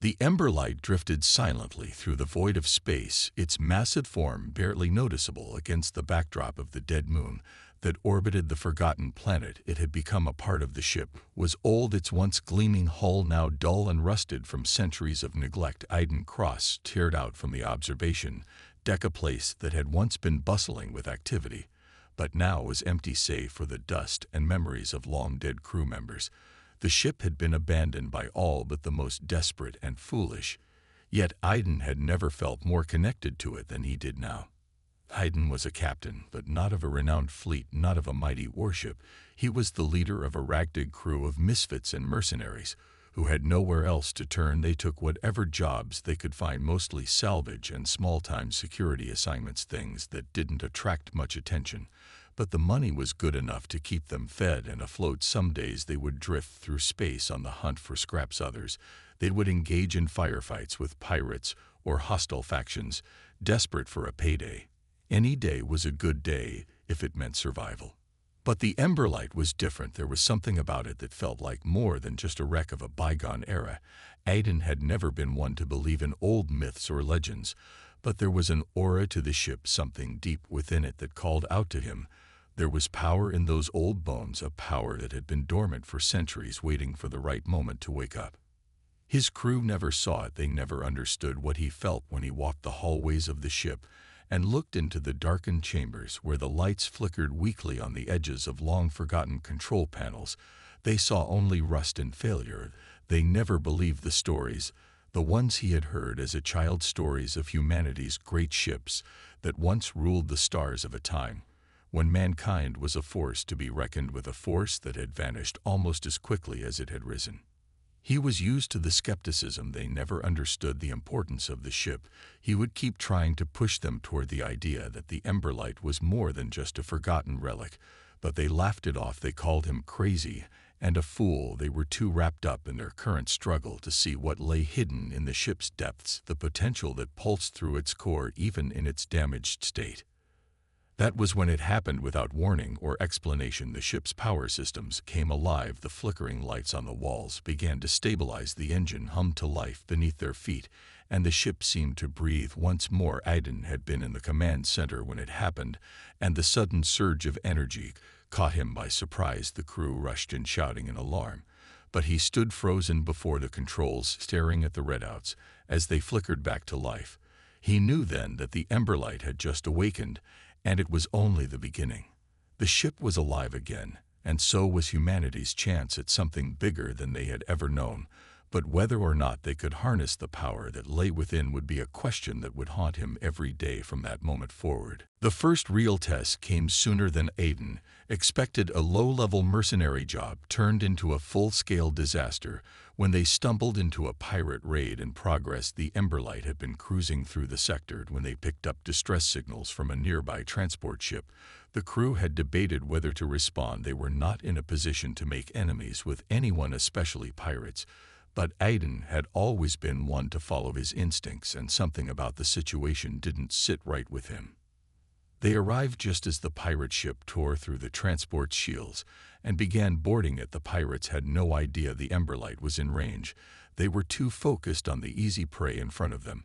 The ember light drifted silently through the void of space, its massive form barely noticeable against the backdrop of the dead moon that orbited the forgotten planet. It had become a part of the ship, was old, its once gleaming hull now dull and rusted from centuries of neglect. Aiden crossed, teared out from the observation deck, a place that had once been bustling with activity, but now was empty save for the dust and memories of long-dead crew members. The ship had been abandoned by all but the most desperate and foolish, yet Aiden had never felt more connected to it than he did now. Aiden was a captain, but not of a renowned fleet, not of a mighty warship. He was the leader of a ragtag crew of misfits and mercenaries who had nowhere else to turn. They took whatever jobs they could find, mostly salvage and small-time security assignments, things that didn't attract much attention. But the money was good enough to keep them fed and afloat. Some days they would drift through space on the hunt for scraps. Others, they would engage in firefights with pirates or hostile factions, desperate for a payday. Any day was a good day if it meant survival. But the Emberlight was different. There was something about it that felt like more than just a wreck of a bygone era. Aiden had never been one to believe in old myths or legends, but there was an aura to the ship, something deep within it that called out to him. There was power in those old bones, a power that had been dormant for centuries, waiting for the right moment to wake up. His crew never saw it. They never understood what he felt when he walked the hallways of the ship and looked into the darkened chambers where the lights flickered weakly on the edges of long-forgotten control panels. They saw only rust and failure. They never believed the stories, the ones he had heard as a child, stories of humanity's great ships that once ruled the stars of a time when mankind was a force to be reckoned with, a force that had vanished almost as quickly as it had risen. He was used to the skepticism. They never understood the importance of the ship. He would keep trying to push them toward the idea that the Emberlight was more than just a forgotten relic, but they laughed it off. They called him crazy and a fool. They were too wrapped up in their current struggle to see what lay hidden in the ship's depths, the potential that pulsed through its core even in its damaged state. That was when it happened. Without warning or explanation, the ship's power systems came alive. The flickering lights on the walls began to stabilize. The engine hummed to life beneath their feet, and the ship seemed to breathe once more. Aiden had been in the command center when it happened, and the sudden surge of energy caught him by surprise. The crew rushed in, shouting in alarm, but he stood frozen before the controls, staring at the readouts as they flickered back to life. He knew then that the Emberlight had just awakened, and it was only the beginning. The ship was alive again, and so was humanity's chance at something bigger than they had ever known. But whether or not they could harness the power that lay within would be a question that would haunt him every day from that moment forward. The first real test came sooner than Aiden expected. A low-level mercenary job turned into a full-scale disaster when they stumbled into a pirate raid in progress. The Emberlight had been cruising through the sector when they picked up distress signals from a nearby transport ship. The crew had debated whether to respond. They were not in a position to make enemies with anyone, especially pirates. But Aiden had always been one to follow his instincts, and something about the situation didn't sit right with him. They arrived just as the pirate ship tore through the transport shields and began boarding it. The pirates had no idea the Emberlight was in range. They were too focused on the easy prey in front of them.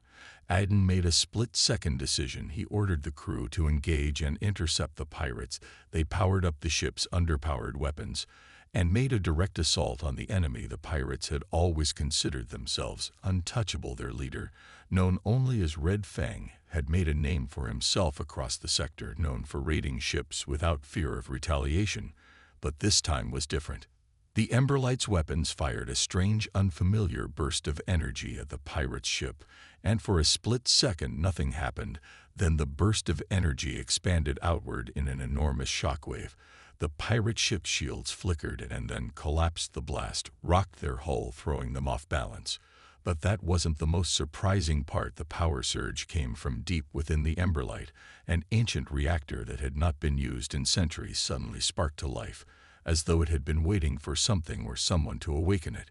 Aiden made a split-second decision. He ordered the crew to engage and intercept the pirates. They powered up the ship's underpowered weapons and made a direct assault on the enemy. The pirates had always considered themselves untouchable. Their leader, known only as Red Fang, had made a name for himself across the sector, known for raiding ships without fear of retaliation. But this time was different. The Emberlight's weapons fired a strange, unfamiliar burst of energy at the pirate's ship, and for a split second nothing happened. Then the burst of energy expanded outward in an enormous shockwave. The pirate ship's shields flickered and then collapsed. The blast rocked their hull, throwing them off balance. But that wasn't the most surprising part. The power surge came from deep within the Emberlight. An ancient reactor that had not been used in centuries suddenly sparked to life, as though it had been waiting for something or someone to awaken it.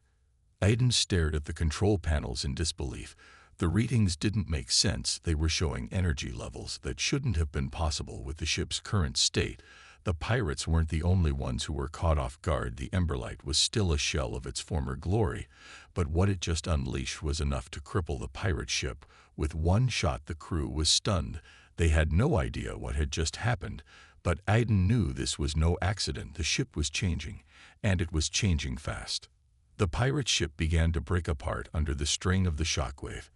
Aiden stared at the control panels in disbelief. The readings didn't make sense. They were showing energy levels that shouldn't have been possible with the ship's current state. The pirates weren't the only ones who were caught off guard. The Emberlight was still a shell of its former glory, but what it just unleashed was enough to cripple the pirate ship. With one shot, the crew was stunned. They had no idea what had just happened, but Aiden knew this was no accident. The ship was changing, and it was changing fast. The pirate ship began to break apart under the strain of the shockwave,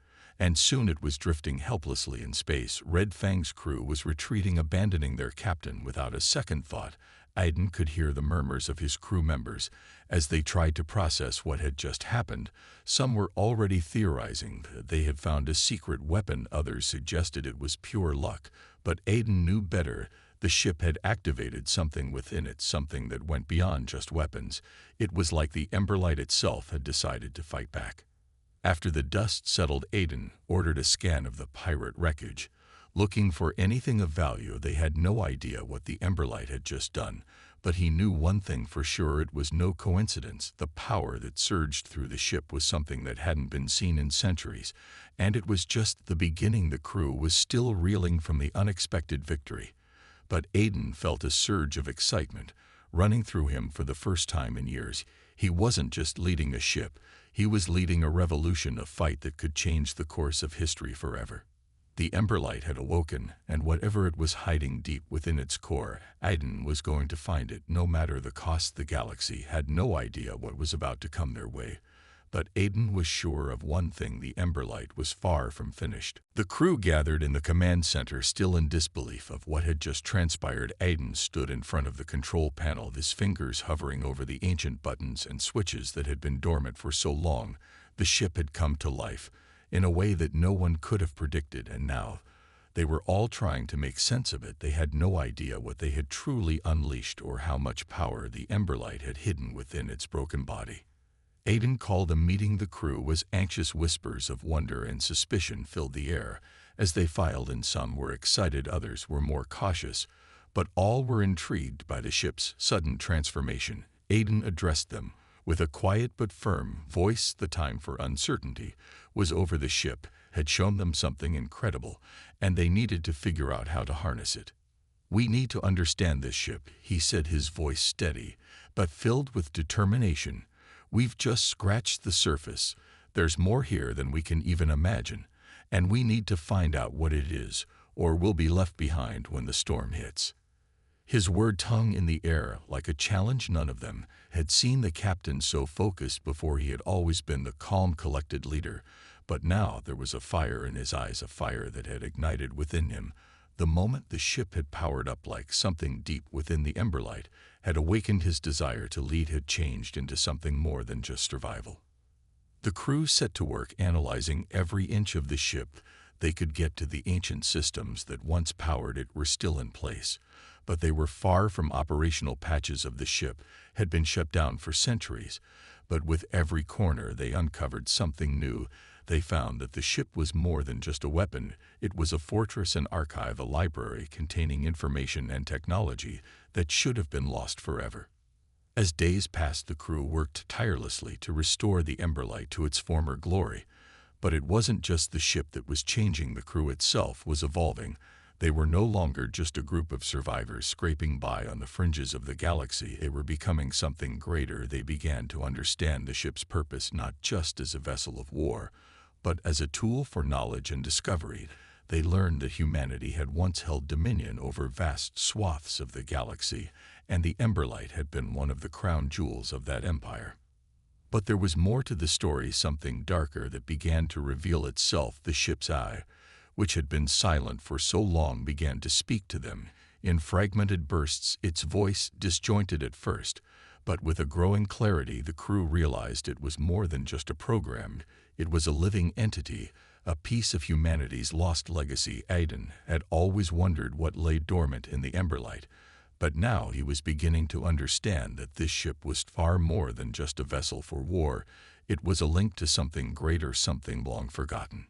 and soon it was drifting helplessly in space. Red Fang's crew was retreating, abandoning their captain without a second thought. Aiden could hear the murmurs of his crew members as they tried to process what had just happened. Some were already theorizing that they had found a secret weapon. Others suggested it was pure luck, but Aiden knew better. The ship had activated something within it, something that went beyond just weapons. It was like the Emberlight itself had decided to fight back. After the dust settled, Aiden ordered a scan of the pirate wreckage, looking for anything of value. They had no idea what the Emberlight had just done, but he knew one thing for sure: it was no coincidence. The power that surged through the ship was something that hadn't been seen in centuries, and it was just the beginning. The crew was still reeling from the unexpected victory, but Aiden felt a surge of excitement running through him for the first time in years. He wasn't just leading a ship, he was leading a revolution, a fight that could change the course of history forever. The Emberlight had awoken, and whatever it was hiding deep within its core, Aiden was going to find it, no matter the cost. The galaxy had no idea what was about to come their way, but Aiden was sure of one thing: the Emberlight was far from finished. The crew gathered in the command center, still in disbelief of what had just transpired. Aiden stood in front of the control panel, his fingers hovering over the ancient buttons and switches that had been dormant for so long. The ship had come to life in a way that no one could have predicted, and now they were all trying to make sense of it. They had no idea what they had truly unleashed or how much power the Emberlight had hidden within its broken body. Aiden called a meeting. The crew was anxious. Whispers of wonder and suspicion filled the air as they filed in. Some were excited, others were more cautious, but all were intrigued by the ship's sudden transformation. Aiden addressed them with a quiet but firm voice. The time for uncertainty was over. The ship had shown them something incredible, and they needed to figure out how to harness it. "We need to understand this ship," he said, his voice steady but filled with determination. "We've just scratched the surface. There's more here than we can even imagine, and we need to find out what it is, or we'll be left behind when the storm hits." His word hung in the air like a challenge. None of them had seen the captain so focused before. He had always been the calm, collected leader, but now there was a fire in his eyes, a fire that had ignited within him. The moment the ship had powered up, like something deep within the Emberlight had awakened. His desire to lead had changed into something more than just survival. The crew set to work analyzing every inch of the ship they could get to. The ancient systems that once powered it were still in place, but they were far from operational. Patches of the ship had been shut down for centuries, but with every corner they uncovered something new. They found that the ship was more than just a weapon. It was a fortress, an archive, a library containing information and technology that should have been lost forever. As days passed, the crew worked tirelessly to restore the Emberlight to its former glory. But it wasn't just the ship that was changing. The crew itself was evolving. They were no longer just a group of survivors scraping by on the fringes of the galaxy. They were becoming something greater. They began to understand the ship's purpose, not just as a vessel of war, but as a tool for knowledge and discovery. They learned that humanity had once held dominion over vast swaths of the galaxy, and the Emberlight had been one of the crown jewels of that empire. But there was more to the story, something darker that began to reveal itself. The ship's eye, which had been silent for so long, began to speak to them in fragmented bursts. Its voice, disjointed at first, but with a growing clarity. The crew realized it was more than just a program. It was a living entity, a piece of humanity's lost legacy. Aiden had always wondered what lay dormant in the Emberlight, but now he was beginning to understand that this ship was far more than just a vessel for war. It was a link to something greater, something long forgotten.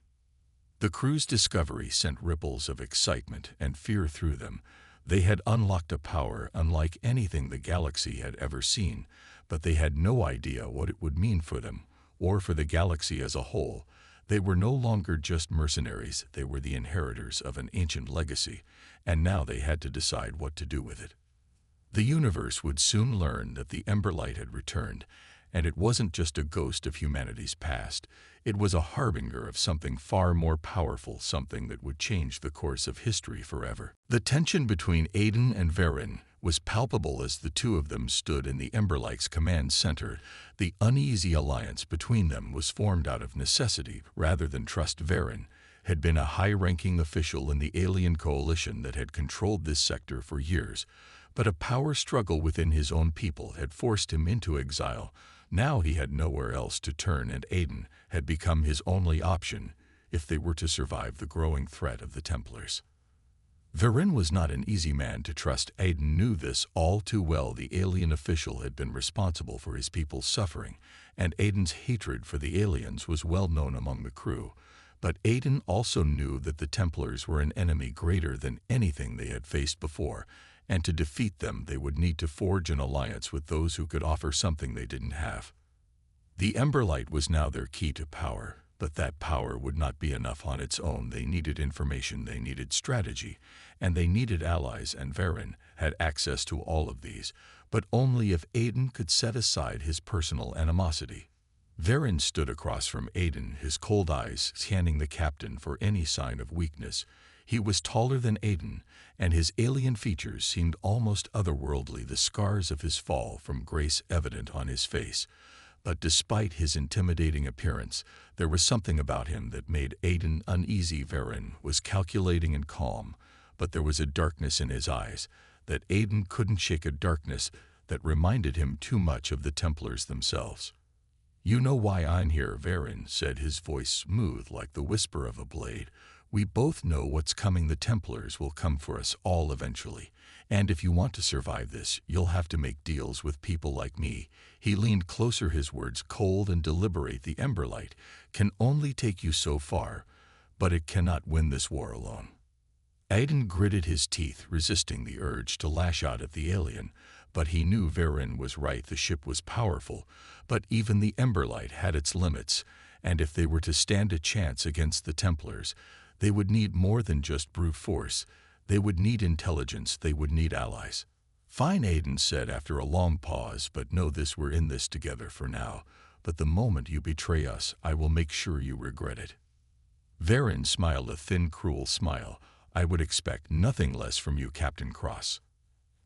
The crew's discovery sent ripples of excitement and fear through them. They had unlocked a power unlike anything the galaxy had ever seen, but they had no idea what it would mean for them, or for the galaxy as a whole. They were no longer just mercenaries. They were the inheritors of an ancient legacy, and now they had to decide what to do with it. The universe would soon learn that the Emberlight had returned, and it wasn't just a ghost of humanity's past. It was a harbinger of something far more powerful, something that would change the course of history forever. The tension between Aiden and Varen was palpable as the two of them stood in the Emberlight's command center. The uneasy alliance between them was formed out of necessity rather than trust. Varen had been a high-ranking official in the alien coalition that had controlled this sector for years, but a power struggle within his own people had forced him into exile. Now he had nowhere else to turn, and Aiden had become his only option if they were to survive the growing threat of the Templars. Varen was not an easy man to trust. Aiden knew this all too well. The alien official had been responsible for his people's suffering, and Aiden's hatred for the aliens was well known among the crew. But Aiden also knew that the Templars were an enemy greater than anything they had faced before, and to defeat them they would need to forge an alliance with those who could offer something they didn't have. The Emberlight was now their key to power, but that power would not be enough on its own. They needed information, they needed strategy, and they needed allies, and Varen had access to all of these, but only if Aiden could set aside his personal animosity. Varen stood across from Aiden, his cold eyes scanning the captain for any sign of weakness. He was taller than Aiden, and his alien features seemed almost otherworldly, the scars of his fall from grace evident on his face. But despite his intimidating appearance, there was something about him that made Aiden uneasy. Varen was calculating and calm, but there was a darkness in his eyes that Aiden couldn't shake, a darkness that reminded him too much of the Templars themselves. "You know why I'm here," Varen said, his voice smooth like the whisper of a blade. "We both know what's coming. The Templars will come for us all eventually. And if you want to survive this, you'll have to make deals with people like me." He leaned closer, his words cold and deliberate. "The Emberlight can only take you so far, but it cannot win this war alone." Aiden gritted his teeth, resisting the urge to lash out at the alien, but he knew Varen was right. The ship was powerful, but even the Emberlight had its limits, and if they were to stand a chance against the Templars, they would need more than just brute force. They would need intelligence, they would need allies. "Fine," Aiden said after a long pause, "but know this, we're in this together for now. But the moment you betray us, I will make sure you regret it." Varen smiled a thin, cruel smile. "I would expect nothing less from you, Captain Cross."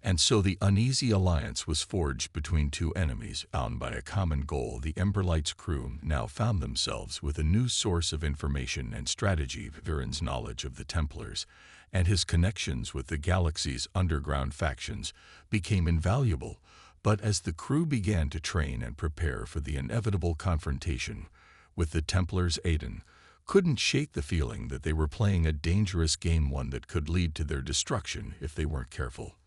And so the uneasy alliance was forged between two enemies, bound by a common goal. The Emberlight's crew now found themselves with a new source of information and strategy. Varen's knowledge of the Templars and his connections with the galaxy's underground factions became invaluable. But as the crew began to train and prepare for the inevitable confrontation with the Templars, Aiden couldn't shake the feeling that they were playing a dangerous game, one that could lead to their destruction if they weren't careful.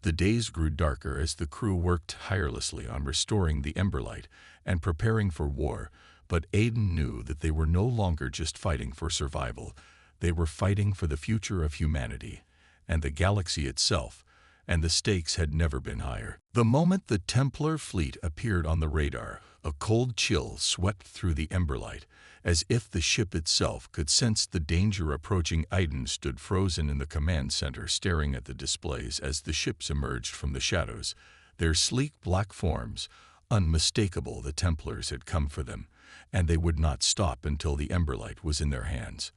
The days grew darker as the crew worked tirelessly on restoring the Emberlight and preparing for war, but Aiden knew that they were no longer just fighting for survival. They were fighting for the future of humanity and the galaxy itself, and the stakes had never been higher. The moment the Templar fleet appeared on the radar, a cold chill swept through the Emberlight, as if the ship itself could sense the danger approaching. Aiden stood frozen in the command center, staring at the displays as the ships emerged from the shadows, their sleek black forms unmistakable. The Templars had come for them, and they would not stop until the Emberlight was in their hands.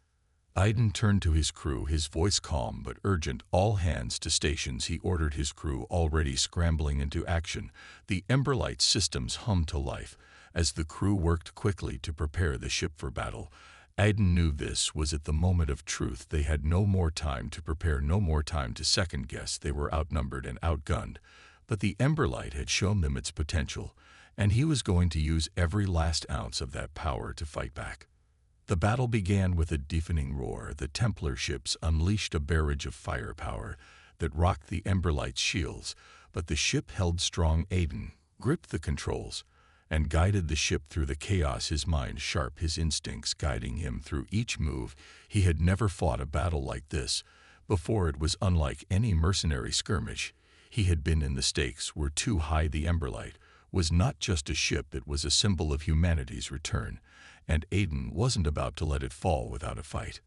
Aiden turned to his crew, his voice calm but urgent. "All hands to stations," he ordered, his crew already scrambling into action. The Emberlight systems hummed to life as the crew worked quickly to prepare the ship for battle. Aiden knew this was at the moment of truth. They had no more time to prepare, no more time to second-guess. They were outnumbered and outgunned, but the Emberlight had shown them its potential, and he was going to use every last ounce of that power to fight back. The battle began with a deafening roar. The Templar ships unleashed a barrage of firepower that rocked the Emberlight's shields, but the ship held strong. Aiden gripped the controls and guided the ship through the chaos, his mind sharp, his instincts guiding him through each move. He had never fought a battle like this before. It was unlike any mercenary skirmish he had been in. The stakes were too high. The Emberlight was not just a ship, it was a symbol of humanity's return, and Aiden wasn't about to let it fall without a fight.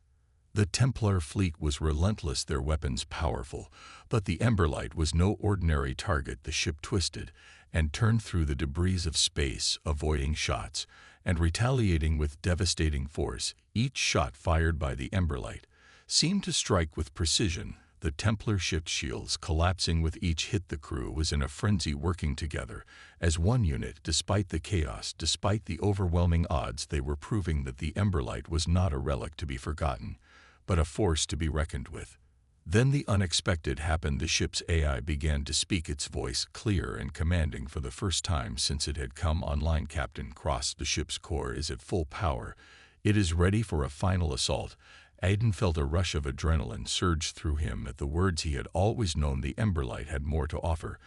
The Templar fleet was relentless, their weapons powerful, but the Emberlight was no ordinary target. The ship twisted and turned through the debris of space, avoiding shots and retaliating with devastating force. Each shot fired by the Emberlight seemed to strike with precision. The Templar ship's shields, collapsing with each hit. The crew was in a frenzy, working together as one unit. Despite the chaos, despite the overwhelming odds, they were proving that the Emberlight was not a relic to be forgotten, but a force to be reckoned with. Then the unexpected happened. The ship's AI began to speak, its voice clear and commanding for the first time since it had come online. Captain Cross, the ship's core is at full power. It is ready for a final assault. Aiden felt a rush of adrenaline surge through him at the words. He had always known the Emberlight had more to offer,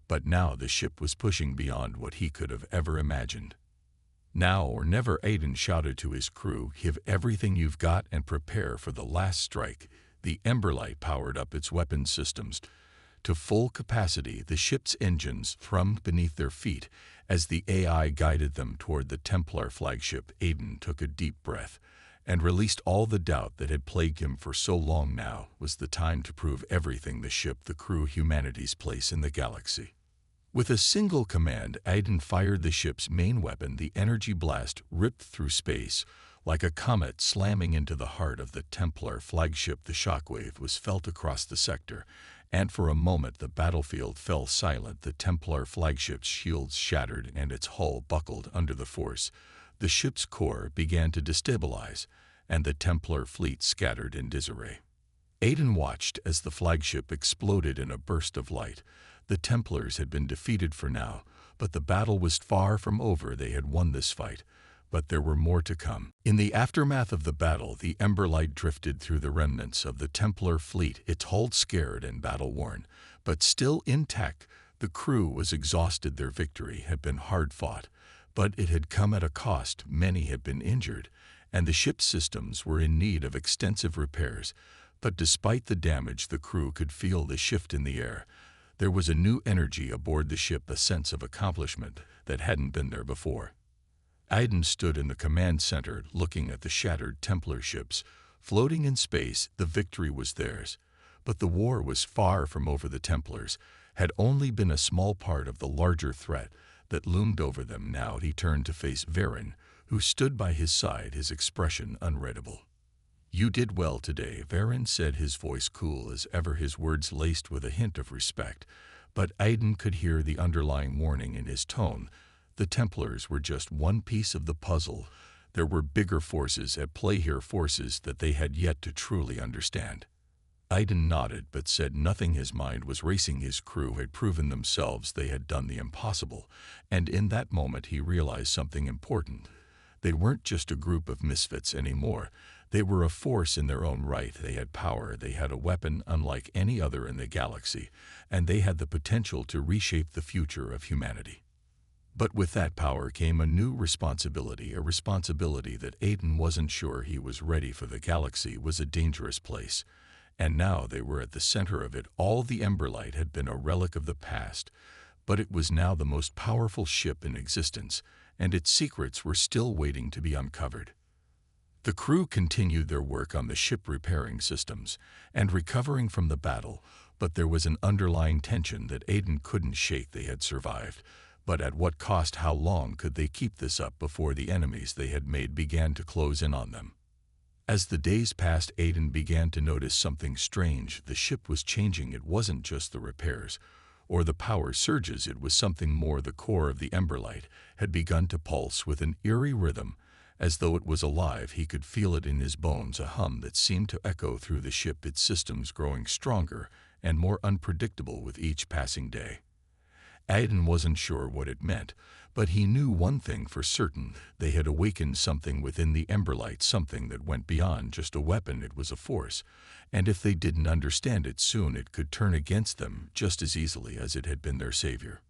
but now the ship was pushing beyond what he could have ever imagined. Now or never, Aiden shouted to his crew. Give everything you've got and prepare for the last strike. The Emberlight powered up its weapon systems to full capacity. The ship's engines thrummed beneath their feet as the AI guided them toward the Templar flagship. Aiden took a deep breath and released all the doubt that had plagued him for so long. Now was the time to prove everything: the ship, the crew, humanity's place in the galaxy. With a single command, Aiden fired the ship's main weapon. The energy blast ripped through space like a comet, slamming into the heart of the Templar flagship. The shockwave was felt across the sector, and for a moment the battlefield fell silent. The Templar flagship's shields shattered and its hull buckled under the force. The ship's core began to destabilize, and the Templar fleet scattered in disarray. Aiden watched as the flagship exploded in a burst of light. The Templars had been defeated for now, but the battle was far from over. They had won this fight, but there were more to come. In the aftermath of the battle, the Emberlight drifted through the remnants of the Templar fleet, its hull scared and battle-worn, but still intact. The crew was exhausted. Their victory had been hard-fought, but it had come at a cost. Many had been injured, and the ship's systems were in need of extensive repairs. But despite the damage, the crew could feel the shift in the air. There was a new energy aboard the ship, a sense of accomplishment that hadn't been there before. Aiden stood in the command center, looking at the shattered Templar ships floating in space. The victory was theirs, but the war was far from over. The Templars had only been a small part of the larger threat that loomed over them. Now he turned to face Varen, who stood by his side, his expression unreadable. "You did well today," Varen said, his voice cool as ever, his words laced with a hint of respect. But Aiden could hear the underlying warning in his tone. The Templars were just one piece of the puzzle. There were bigger forces at play here, forces that they had yet to truly understand. Aiden nodded but said nothing. His mind was racing. His crew had proven themselves. They had done the impossible, and in that moment he realized something important. They weren't just a group of misfits anymore. They were a force in their own right. They had power, they had a weapon unlike any other in the galaxy, and they had the potential to reshape the future of humanity. But with that power came a new responsibility, a responsibility that Aiden wasn't sure he was ready for. The galaxy was a dangerous place, and now they were at the center of it all. The Emberlight had been a relic of the past, but it was now the most powerful ship in existence, and its secrets were still waiting to be uncovered. The crew continued their work on the ship, repairing systems and recovering from the battle, but there was an underlying tension that Aiden couldn't shake. They had survived, but at what cost? How long could they keep this up before the enemies they had made began to close in on them? As the days passed, Aiden began to notice something strange. The ship was changing. It wasn't just the repairs or the power surges, it was something more. The core of the Emberlight had begun to pulse with an eerie rhythm, as though it was alive. He could feel it in his bones, a hum that seemed to echo through the ship, its systems growing stronger and more unpredictable with each passing day. Aiden wasn't sure what it meant, but he knew one thing for certain: they had awakened something within the Emberlight, something that went beyond just a weapon. It was a force, and if they didn't understand it soon, it could turn against them just as easily as it had been their savior.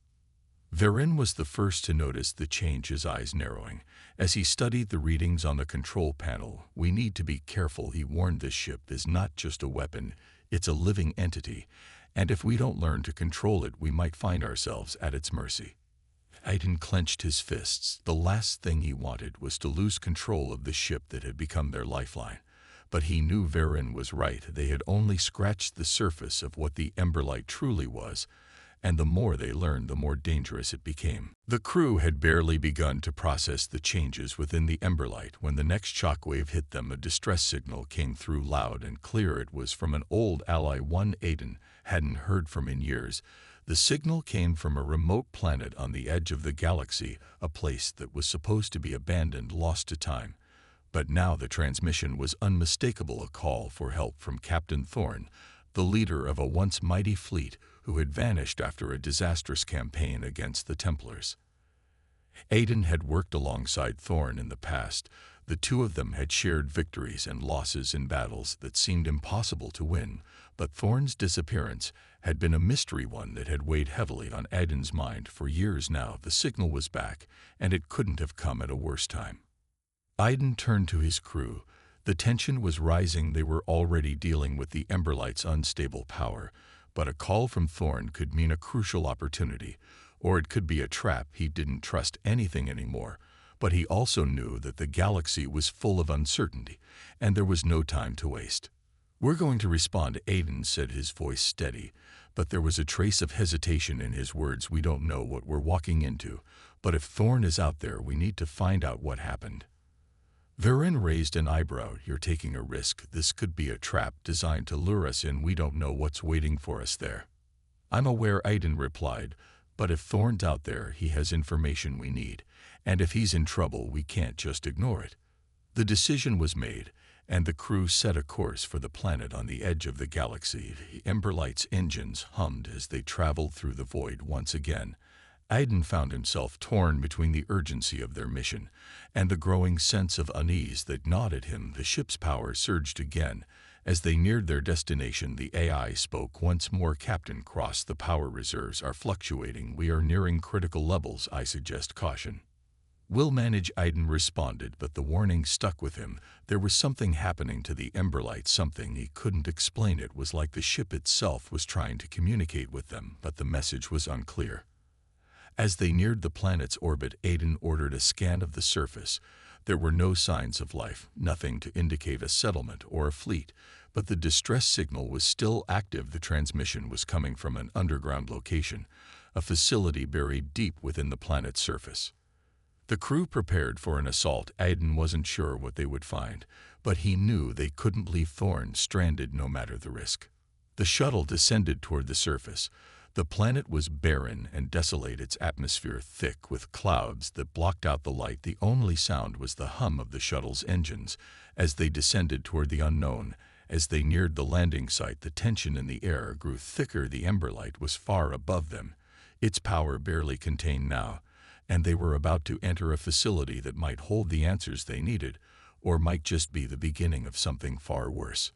Varen was the first to notice the change, his eyes narrowing as he studied the readings on the control panel. "We need to be careful," he warned. "This ship is not just a weapon, it's a living entity, and if we don't learn to control it, we might find ourselves at its mercy." Aiden clenched his fists. The last thing he wanted was to lose control of the ship that had become their lifeline. But he knew Varen was right. They had only scratched the surface of what the Emberlight truly was, and the more they learned, the more dangerous it became. The crew had barely begun to process the changes within the Emberlight when the next shockwave hit them. A distress signal came through loud and clear. It was from an old ally, one Aiden hadn't heard from in years. The signal came from a remote planet on the edge of the galaxy, a place that was supposed to be abandoned, lost to time. But now the transmission was unmistakable, a call for help from Captain Thorn, the leader of a once mighty fleet who had vanished after a disastrous campaign against the Templars. Aiden had worked alongside Thorn in the past. The two of them had shared victories and losses in battles that seemed impossible to win, but Thorn's disappearance had been a mystery, one that had weighed heavily on Aiden's mind for years now. The signal was back, and it couldn't have come at a worse time. Aiden turned to his crew. The tension was rising. They were already dealing with the Emberlight's unstable power, but a call from Thorn could mean a crucial opportunity, or it could be a trap. He didn't trust anything anymore, but he also knew that the galaxy was full of uncertainty, and there was no time to waste. "We're going to respond," Aiden said, his voice steady, but there was a trace of hesitation in his words. "We don't know what we're walking into, but if Thorn is out there, we need to find out what happened." Varen raised an eyebrow. "You're taking a risk. This could be a trap designed to lure us in. We don't know what's waiting for us there." "I'm aware," Aiden replied, "but if Thorn's out there, he has information we need, and if he's in trouble, we can't just ignore it." The decision was made, and the crew set a course for the planet on the edge of the galaxy. The Emberlight's engines hummed as they traveled through the void. Once again, Aiden found himself torn between the urgency of their mission and the growing sense of unease that gnawed at him. The ship's power surged again. As they neared their destination, the AI spoke once more. "Captain Cross, the power reserves are fluctuating. We are nearing critical levels. I suggest caution." "We'll manage," Aiden responded, but the warning stuck with him. There was something happening to the Emberlight, something he couldn't explain. It was like the ship itself was trying to communicate with them, but the message was unclear. As they neared the planet's orbit, Aiden ordered a scan of the surface. There were no signs of life, nothing to indicate a settlement or a fleet, but the distress signal was still active. The transmission was coming from an underground location, a facility buried deep within the planet's surface. The crew prepared for an assault. Aiden wasn't sure what they would find, but he knew they couldn't leave Thorn stranded no matter the risk. The shuttle descended toward the surface. The planet was barren and desolate, its atmosphere thick with clouds that blocked out the light. The only sound was the hum of the shuttle's engines as they descended toward the unknown. As they neared the landing site, the tension in the air grew thicker. The Emberlight was far above them, its power barely contained now, and they were about to enter a facility that might hold the answers they needed, or might just be the beginning of something far worse.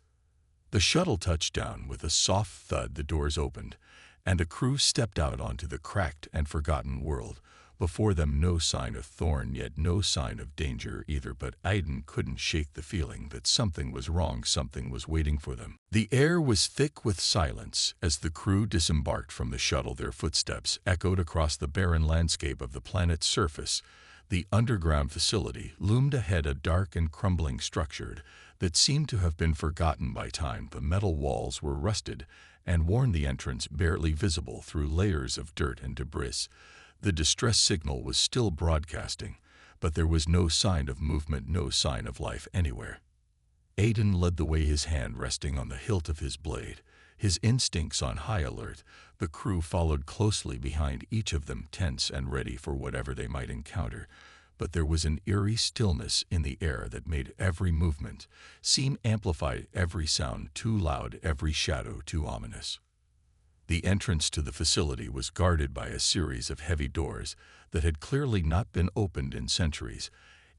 The shuttle touched down with a soft thud. The doors opened, and the crew stepped out onto the cracked and forgotten world. Before them, no sign of Thorn, yet no sign of danger either. But Aiden couldn't shake the feeling that something was wrong, something was waiting for them. The air was thick with silence as the crew disembarked from the shuttle. Their footsteps echoed across the barren landscape of the planet's surface. The underground facility loomed ahead, a dark and crumbling structure that seemed to have been forgotten by time. The metal walls were rusted and worn, the entrance barely visible through layers of dirt and debris. The distress signal was still broadcasting, but there was no sign of movement, no sign of life anywhere. Aiden led the way, his hand resting on the hilt of his blade, his instincts on high alert. The crew followed closely behind, each of them tense and ready for whatever they might encounter. But there was an eerie stillness in the air that made every movement seem amplified, every sound too loud, every shadow too ominous. The entrance to the facility was guarded by a series of heavy doors that had clearly not been opened in centuries.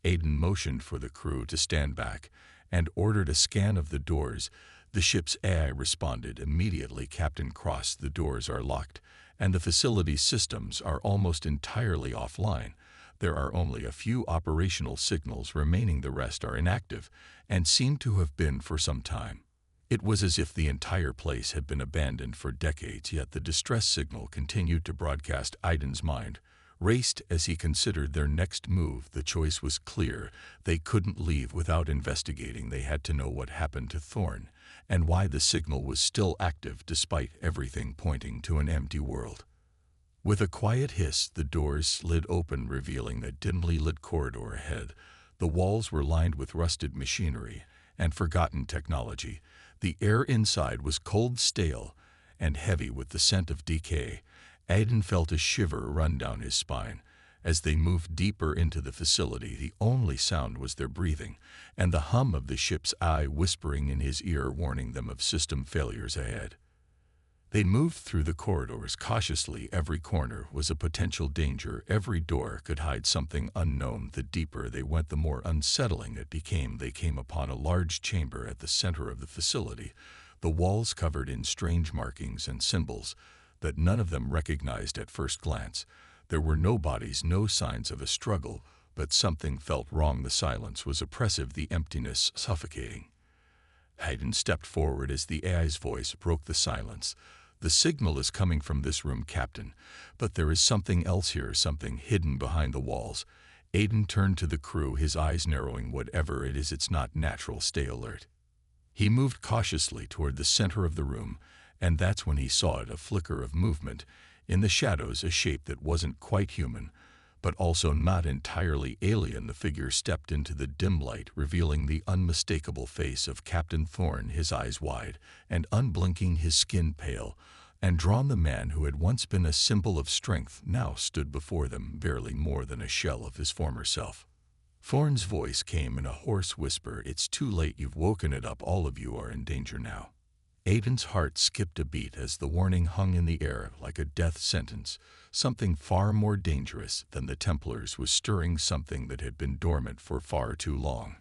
Aiden motioned for the crew to stand back and ordered a scan of the doors. The ship's AI responded immediately. "Captain Cross, the doors are locked, and the facility's systems are almost entirely offline. There are only a few operational signals remaining. The rest are inactive and seem to have been for some time." It was as if the entire place had been abandoned for decades, yet the distress signal continued to broadcast. Aiden's mind raced as he considered their next move. The choice was clear. They couldn't leave without investigating. They had to know what happened to Thorn, and why the signal was still active despite everything pointing to an empty world. With a quiet hiss, the doors slid open, revealing a dimly lit corridor ahead. The walls were lined with rusted machinery and forgotten technology. The air inside was cold, stale, and heavy with the scent of decay. Aiden felt a shiver run down his spine. As they moved deeper into the facility, the only sound was their breathing and the hum of the ship's eye whispering in his ear, warning them of system failures ahead. They moved through the corridors cautiously. Every corner was a potential danger. Every door could hide something unknown. The deeper they went, the more unsettling it became. They came upon a large chamber at the center of the facility, the walls covered in strange markings and symbols that none of them recognized at first glance. There were no bodies, no signs of a struggle, but something felt wrong. The silence was oppressive, the emptiness suffocating. Hayden stepped forward as the AI's voice broke the silence. "The signal is coming from this room, Captain, but there is something else here, something hidden behind the walls." Aiden turned to the crew, his eyes narrowing. "Whatever it is, it's not natural. Stay alert." He moved cautiously toward the center of the room, and that's when he saw it, a flicker of movement. In the shadows, a shape that wasn't quite human, but also not entirely alien. The figure stepped into the dim light, revealing the unmistakable face of Captain Thorn, his eyes wide and unblinking, his skin pale and drawn. The man who had once been a symbol of strength now stood before them, barely more than a shell of his former self. Thorn's voice came in a hoarse whisper. "It's too late. You've woken it up. All of you are in danger now." Aiden's heart skipped a beat as the warning hung in the air like a death sentence. Something far more dangerous than the Templars was stirring, something that had been dormant for far too long.